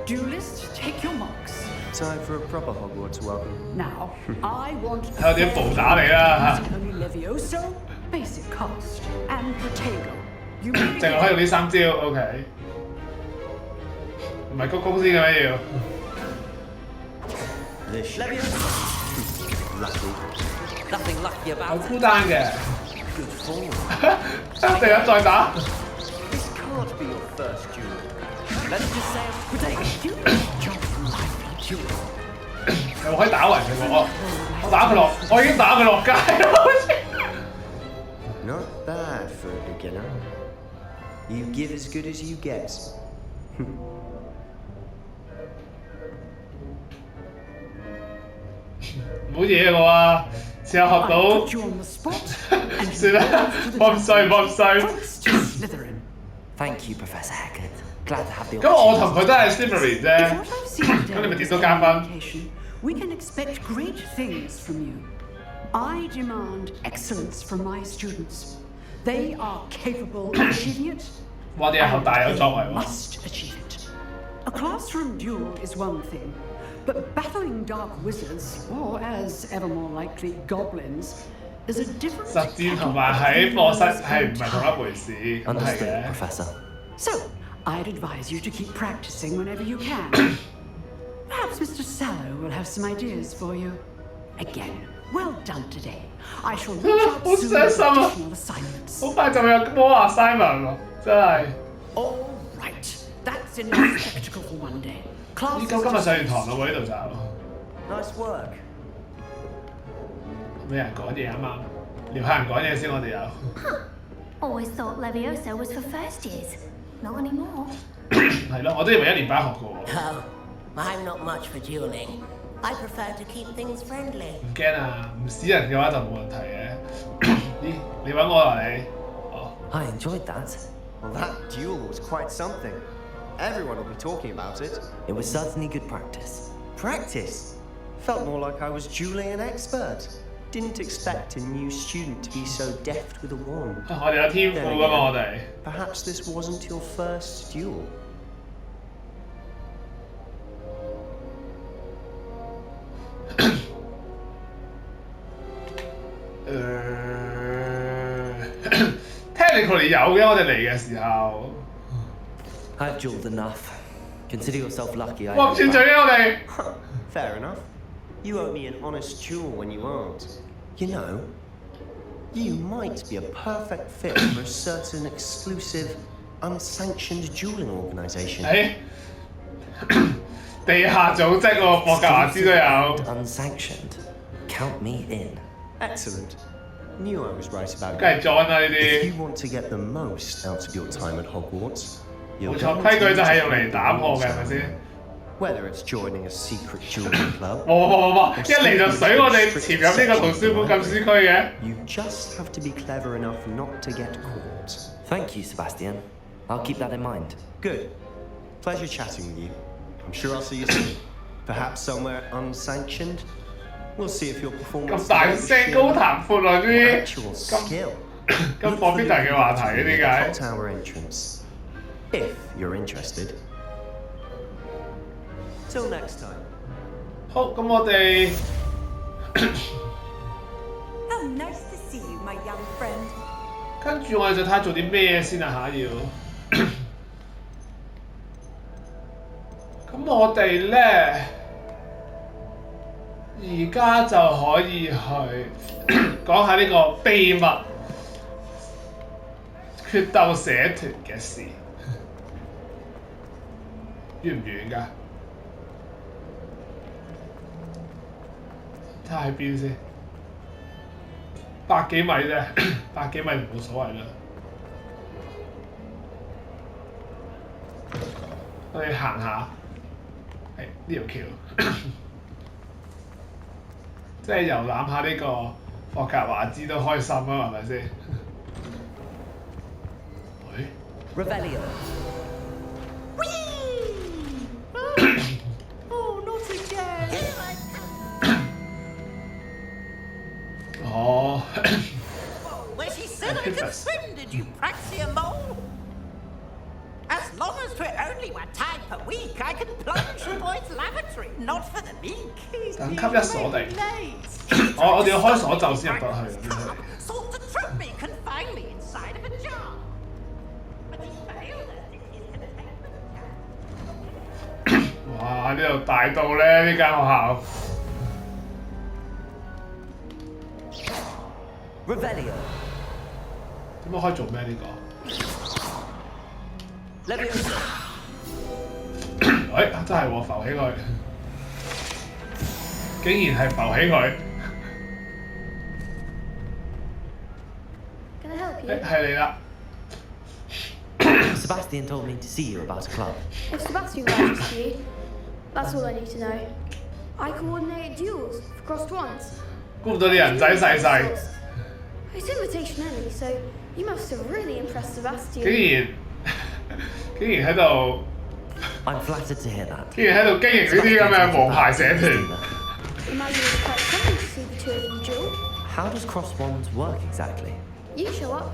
Duelists, take your marks. Time for a proper Hogwarts welcome. Now, I want. 睇我點暴打你啦！ Levioso, basic cast, and Protego. 淨係可以用呢三招 ，OK。唔係鞠躬先嘅咩要？ Nothing lucky about it. 有孤單嘅。 Good form. 一定再打。 This can't be your first duel. Let's just say it's 係可以打暈佢喎，我打佢落，我已經打佢落街啦。Not bad for a beginner. You give as good as you get. 唔好惹我啊！試下學到。算啦，冇咁衰，冇咁衰。Thank you, Professor Hecat. Glad to have the opportunity. 咁我同佢都係 Slytherin 啫，咁你咪點都加分。 We can expect great things from you. I demand excellence from my students. They are capable of achieving it. 哇！啲人好大有作為喎。 Must achieve it. A classroom duel is one thing, But battling dark wizards, or as ever more likely, goblins, is a different 實戰同埋喺課室係唔係同一回事？咁係 Understood, 嘅。 Professor. So, I'd advise you to keep practicing whenever you can. Perhaps Mr. Sallow will have some ideas for you. Again, well done today. I shall reach out 好 soon 傷 with 心啊！ additional assignments. 好快就有魔 assignment 喎，真係。 All right, that's enough spectacle for one day. 依家今日上完堂啦喎，呢度就 Nice work. 咩人講嘢啊嘛？撩下人講嘢先，我哋有。 Always thought Leviosa was for first years. Not anymore. 係咯，我都以為一年班學過喎。 Oh, I'm not much for dueling. I prefer to keep things friendly. 唔驚啊，唔死人嘅話就冇問題嘅。咦，你揾我啦你？哦。I enjoyed that. Well, that duel was quite something. Everyone will be talking about it. It was certainly good practice. Practice? Felt more like I was dueling an expert. Didn't expect a new student to be so deft with a wand. 我哋有天賦㗎嘛，我哋。 Perhaps this wasn't your first duel. technically 有嘅，我哋嚟嘅時候。 I've dueled enough. Consider yourself lucky I 哇！轉嘴嘅我哋。 Fair enough. You owe me an honest duel when you aren't. You know, you might be a perfect fit for a certain exclusive, unsanctioned dueling organization. 地下組織喎，霍格華茲都有。 Unsanctioned. Count me in. Excellent. Knew I was right about 梗係 join 啦呢 If you 啲。 want to get the most out of your time at Hogwarts, you're 冇錯， going 規矩 to 就 need 係 to 用嚟打破嘅，係咪先？ Whether it's joining a secret dueling club, 冇，一嚟就水我哋潛入呢個圖書館禁書區嘅。 you just have to be clever enough not to get caught. Thank you, Sebastian. I'll keep that in mind. Good. Pleasure chatting with you. I'm sure I'll see you soon. Perhaps somewhere unsanctioned. We'll see if your performance 咁大聲高談闊論呢 actual 啲 skill. 咁放邊題嘅話題嘅點解？ Clock Tower entrance. If you're interested. Till next time. 好，咁我哋 How nice to see you, my young friend. 跟住我哋就睇下做啲咩先啊嚇要。咁我哋咧而家就可以去講下呢個秘密決鬥社團嘅事，遠唔遠㗎？睇下喺邊先，百幾米啫，百幾米冇所謂啦。我哋行下，係呢條橋，即係遊覽下呢個霍格華茲都開心啊，係咪先？喂 Revelio. Oh, not again! 哦 Where she said I could swim, did you praxia mole? As long as 'twere only one time per week, I can plunge the boy's lavatory, not for the meek. 等級一鎖定，我哋要開鎖就先入得去。 Sought to trap me, confine me inside of a jar. But he failed us in his containment. 哇！呢度大到咧呢間學校。 Revelio. 點解可以做咩呢個？ Leviosa. 喂，真係喎，浮起佢，竟然係浮起佢。 Can I help you? 誒，係你啦。 Sebastian told me to see you about a club. If Sebastian wants to see you, that's all I need to know. I coordinate duels for crossed wands. 估唔到啲人仔細細， It's invitation only, so you must have really impressed Sebastian. 竟然喺度， I'm flattered to hear that. 竟然喺度經營呢啲咁嘅無牌社團。 Imagine it's quite something to see the two of you duel. How does cross wands work exactly? You show up,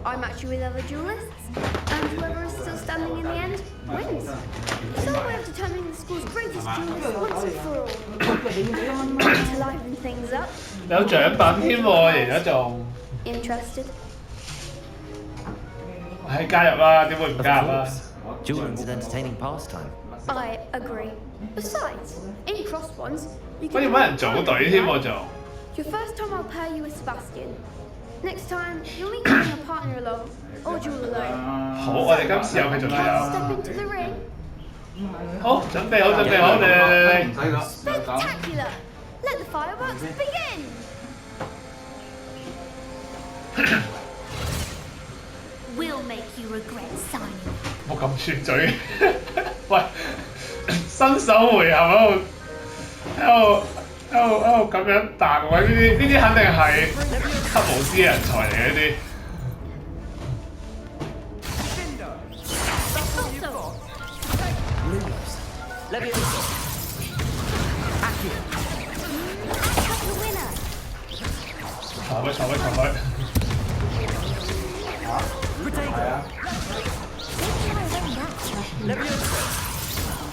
I match you with other duelists, and whoever is still standing in the end wins. It's our way of determining the school's greatest duelist once and for all. To liven things up. 有獎品添喎，贏咗仲。Interested? 係加入啦，點會唔 Of 加入啊？ course. Dueling's an entertaining pastime. I agree. Besides, in crossed ones, you 可以 can 揾人組隊添喎仲。 Your first time I'll pair you with Sebastian. Next time, you'll need to bring a partner along, or duel alone. 好，我哋今次有繼續 Step 有。 into the ring. 好，準備好，準備好，嚟。 Spectacular! Let the fireworks begin! We'll make you regret signing. 冇咁串嘴。喂，新手回合喺度咁樣答喎，呢啲肯定係黑巫師人才嚟嘅呢啲。 坐佢，坐佢，坐佢。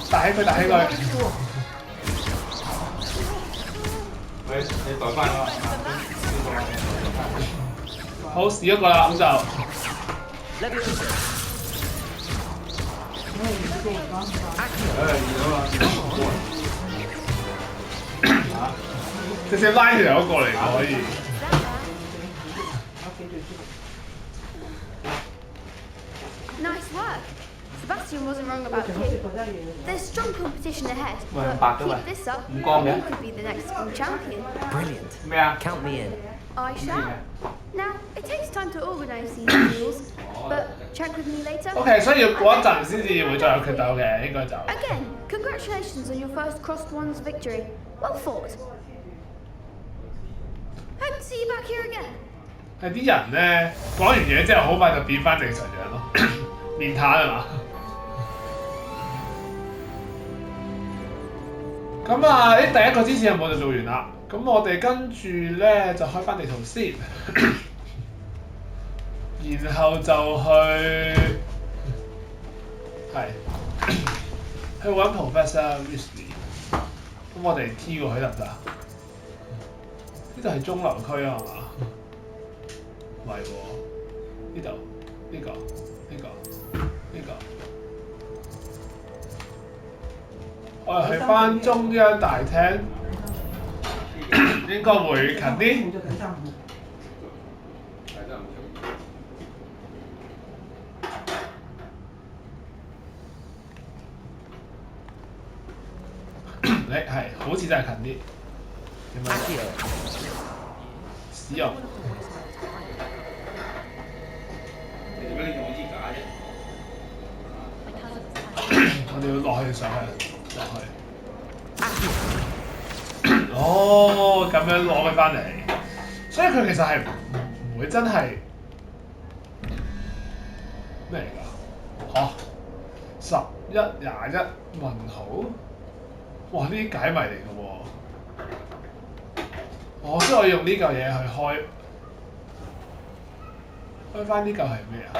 打起佢，打起佢。你代翻我。好，試一個啦，咁就。直接拉條友過嚟就可以。 Nice work. Sebastian wasn't wrong about you. There's strong competition ahead, but keep this up, and you could be the next school champion. Brilliant. Count me in. I shall. Now, it takes time to organise these duels, but check with me later. OK， 所以要過一陣先至會再有決鬥嘅，應該就。Again, congratulations on your first crossed ones victory. Well fought. Hope to see you back here again. 係啲人咧講完嘢之後，好快就變翻正常樣咯，面癱係嘛？咁啊，第一個支線任務就做完啦。咁我哋跟住咧就開翻地圖先，然後就去揾 Professor Weasley。咁我哋 T 過去得唔得啊？呢度係中流區啊，係嘛？ 唔係喎，呢度呢個。我哋去翻中央大廳，應該會近啲。係，好似真係近啲。點樣？使用。 我哋要落去上去，落去。哦，咁樣攞佢翻嚟，所以佢其實係唔會真係咩嚟㗎？嚇，11、21問號？哇！呢啲解謎嚟㗎喎。哦，所以我用呢嚿嘢去開翻呢嚿係咩啊？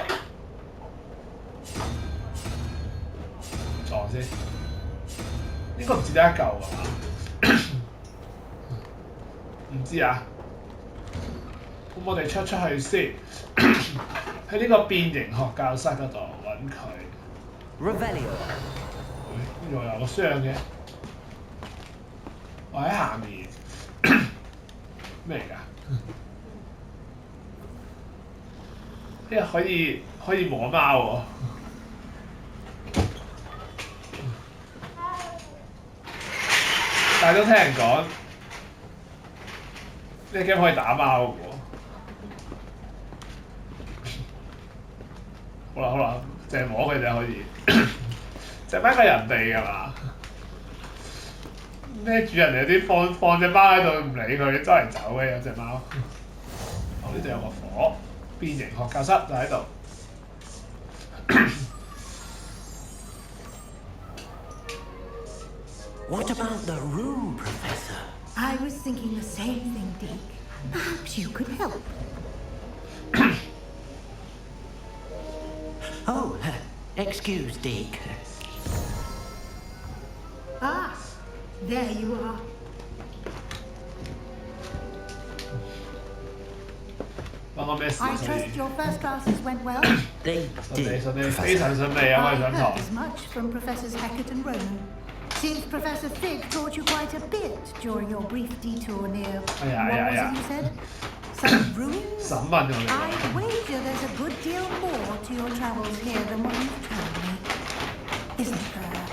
撞先，應該唔止得一嚿啊嘛？唔知啊。咁我哋出去先，喺呢個變形學教室嗰度揾佢。Revelio。呢度有個箱嘅，我喺下面。咩嚟㗎？呢個可以摸貓喎。 但係都聽人講，呢個 game 可以打貓嘅喎。好啦，淨係摸佢就可以，隻貓係人哋㗎嘛？咩主人有啲放隻貓喺度唔理佢，周圍走嘅有隻貓。哦，呢度有個火，變形學教室就喺度。What about the room, Professor? I was thinking the same thing, Deke. Perhaps you could help. Oh, excuse, Dick. Ah, there you are. 關我咩事 I trust your first classes went well. They 順利 did, 非常 Professor. 順利啊！我 I 哋上 heard 堂。 as much from Professors Hackett and Ronan. Seems Professor Fig taught you quite a bit during your brief detour near. What was it you said? Some ruins? 審問我哋。 I wager there's a good deal more to your travels here than what you've told me. Isn't there?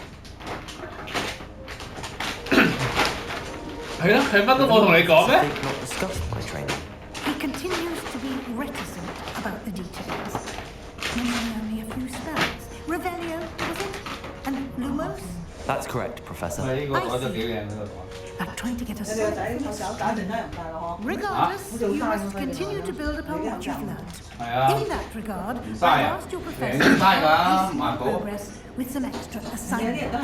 係咯，佢乜都冇同你講咩？ They've not discussed my training. He continues to be reticent about the details. Mentioning only a few spells. Revelio, was it? And Lumos? That's correct, Professor. But trying to get a certain Regardless, you must continue to build upon what you've learned. In that regard, I asked your professor to hasten your progress with some extra assignments.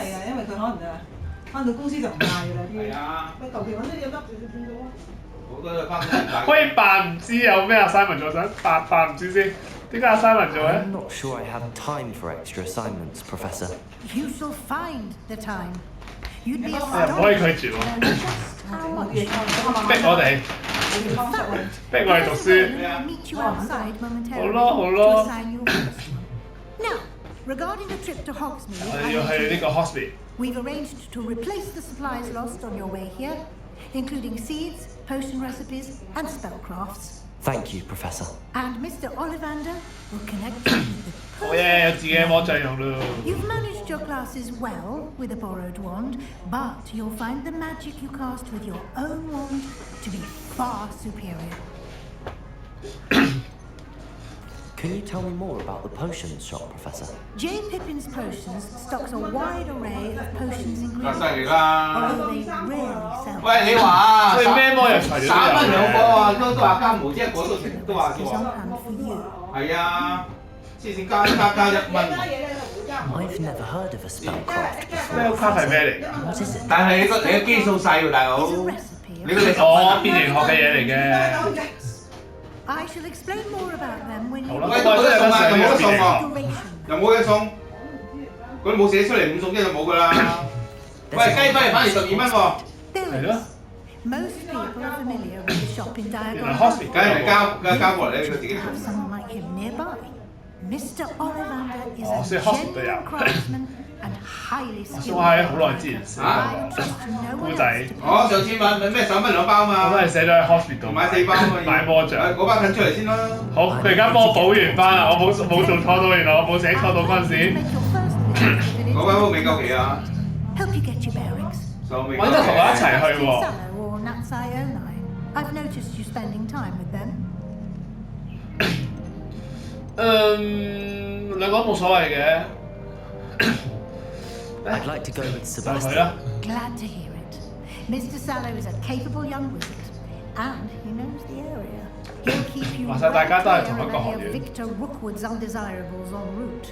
可以扮唔知有咩 assignment 做緊，扮唔知先。點解 assignment 做咧 I'm not sure I have time for extra assignments, Professor. You shall find the time. You'd be 唔可以拒絕喎， how much. 逼我哋，逼我哋讀書。 I'll meet you outside momentarily 好咯好 to 咯， assign you a first one. Now, regarding the trip to 我 Hogsmeade, 哋要去呢個 hospital。 we've arranged to replace the supplies lost on your way here, including seeds, potion recipes, and spellcrafts. Thank you, Professor. And Mr. Ollivander will connect you with the 好嘢，有自己嘅魔杖用咯。 You've managed your classes well with a borrowed wand, but you'll find the magic you cast with your own wand to be far superior. Can you tell me more about the potions shop, Professor? J. Pippin's Potions stocks a wide array of potions ingredients, 犀利啦！ although they rarely sell. 喂，你話啊，所以咩魔藥材料3蚊兩個啊，都有嘅。都話加無啫，嗰度都話 Is 咗。 on hand for you. 係啊，之前加1蚊。 I've never heard of a spellcraft before. spellcraft 係咩嚟㗎？ What is it? 但係你嘅基數細喎，大佬。 It's a recipe 你個你我變形學嘅嘢嚟嘅。 I shall explain more about them when 好 you 啦，喂，嗰啲送啊，有冇得送喎？ duration. 又冇得送，佢冇寫出嚟，5送1就冇㗎啦。喂，雞翻嚟反而12蚊喎。係咯。 Most people are familiar with the shop in 原來 Diagon. hospital 梗係交過嚟，你佢自己 Have someone like him nearby. Mr. Ollivander is 哦，所以 a hospital 都有。 genuine craftsman and highly 我 skilled. 想喺好耐之前寫 I trust no 故 one 仔 else to，哦，上次問咩手蚊2包嘛？我都係寫咗喺 hospital 買4包啊嘛。買魔杖。嗰包近出嚟先啦。好，佢而家幫我補完翻啦，我冇做錯到，原來我冇寫錯到嗰陣時。 make your first visit to the village. 嗰包未夠期啊！ Help you get your bearings. 就未揾得同我一齊去喎。 Sallow or Natsioni. I've noticed you spending time with them. 兩個都冇所謂嘅。 I'd like to go with 就係佢 Sebastian. 啦。 Glad to hear it. Mr. Sallow is a capable young wizard, and he knows the area. He'll keep you 話晒大家 right 都係 clear 同一 of 個 any 學 of 院。 Victor Rookwood's undesirables en route.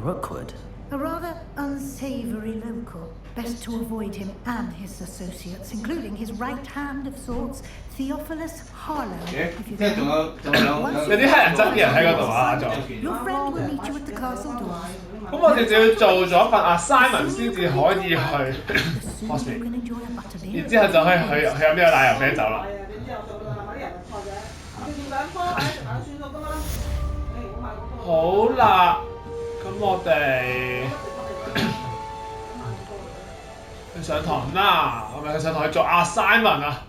Rookwood. A rather unsavory local. Best to avoid him and his associates, including his right hand of sorts, Theophilus Harlow. 即係仲有有啲黑人憎嘅人喺嗰度啊，仲。 Your friend will meet you at the castle doors. 咁我哋就要做咗份 assignment 先至可以去 You hospital， can enjoy a butterbeer. 然之後就可以去飲呢個奶油啤酒啦。好啦，咁我哋去上堂啦，係咪去上堂去做 assignment 啊？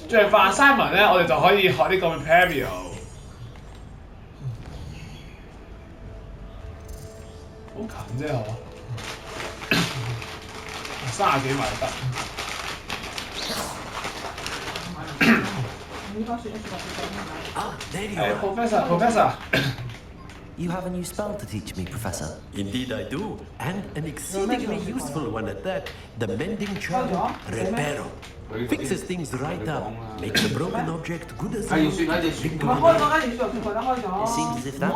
做完份 assignment 咧，我哋就可以學呢個 Imperio。好近啫嗬，30幾米得。Ah, there you Hey, are. Professor. You have a new spell to teach me, Professor. Indeed I do, and an exceedingly useful one at that. The mending charm, Reparo. Fixes things right up, makes a broken object good as new. It seems as if that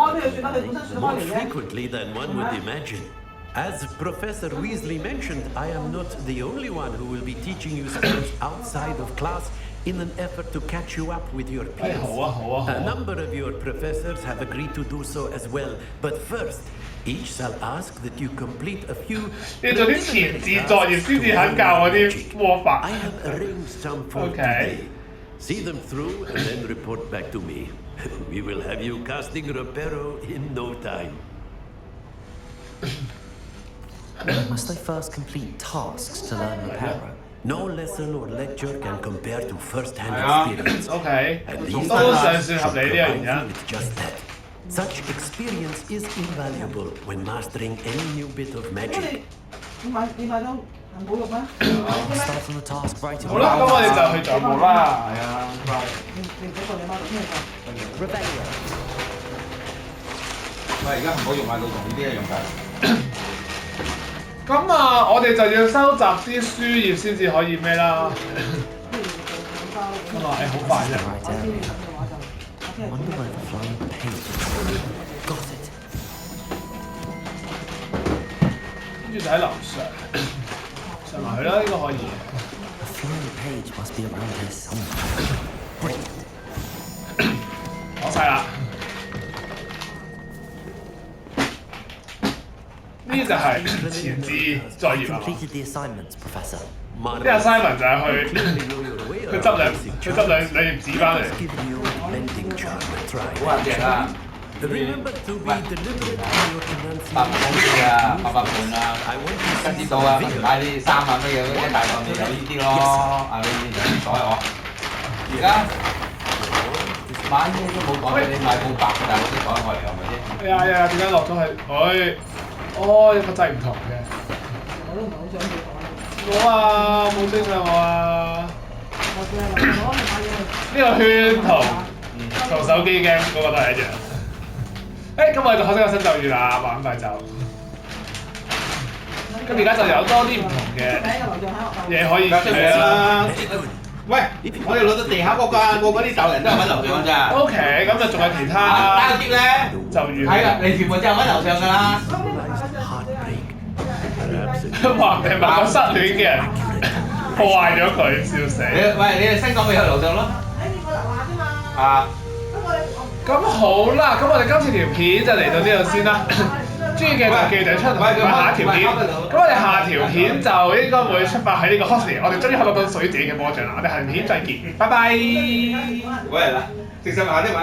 More frequently than one would imagine. As Professor Weasley mentioned, I am not the only one who will be teaching you spells outside of class. in an effort to catch you up with your 哎， peers. 好啊，好啊，好 A 啊。 number of your professors have agreed to do so as well, but first, each shall ask that you complete a few 你做啲前置作業先至肯教我啲魔法。 I have arranged some for today. See them through and then report back to me. We will have you casting Reparo in no time. Must I first complete tasks to learn Reparo? No lesson or lecture can compare to first-hand experience. OK， And 都 these 尚 tasks 算 should 合理呢樣 provide 嘢 you。with just that. Such experience is invaluable when mastering any new bit of magic. Start on the task right 好啦，咁我哋就去做步啦。係啊， Revelio. 喂，而家唔好用埋老同呢啲一樣㗎。咁啊，我哋就要收集啲書頁先至可以咩啦。咁啊，好快啫。 Wonder where the flying page is. Got it. 跟住就喺樓上，上埋去啦，呢個可以。 The flying page must be around here somewhere. Brilliant. 攞晒啦。呢啲就係前置作業啊。 Completed the assignments, Professor. 啲 assignment 就係去執兩頁紙翻嚟。 好人正啊！ Remember to be deliberate in your 800 pronunciation. 啊，800半啊，跟知道啊，買啲衫啊乜嘢嗰啲一大袋咪有呢啲咯。啊，你唔袋我。而家買咩都冇袋，你買布白嘅，但係嗰啲袋我嚟係咪啫？哎呀，點解落咗去？哎，哦，有個掣唔同嘅。我都唔係好想做袋。 冇啊，冇追上我啊！呢個圈同手機 game 嗰個都係一樣。誒，咁我哋就學識個新咒語啦，玩快走。咁而家就有多啲唔同嘅嘢可以係啦。喂，我哋攞到地下嗰間，我嗰啲咒人都係喺樓上咋。O K， 咁就仲有其他單擊咧，咒語。係啊，你全部就喺樓上㗎啦。 話你買個失戀嘅人破壞咗佢，笑死！喂，你哋新港咪去樓上咯？啊！咁好啦，咁我哋今次條片就嚟到呢度先啦。中意嘅就記住出同埋下一條片。咁我哋下條片就應該會出發喺呢個 Hogwarts。我哋終於學到屬於自己嘅魔杖啦。我哋下條片再見，拜拜。喂，嗱，直上下啲玩。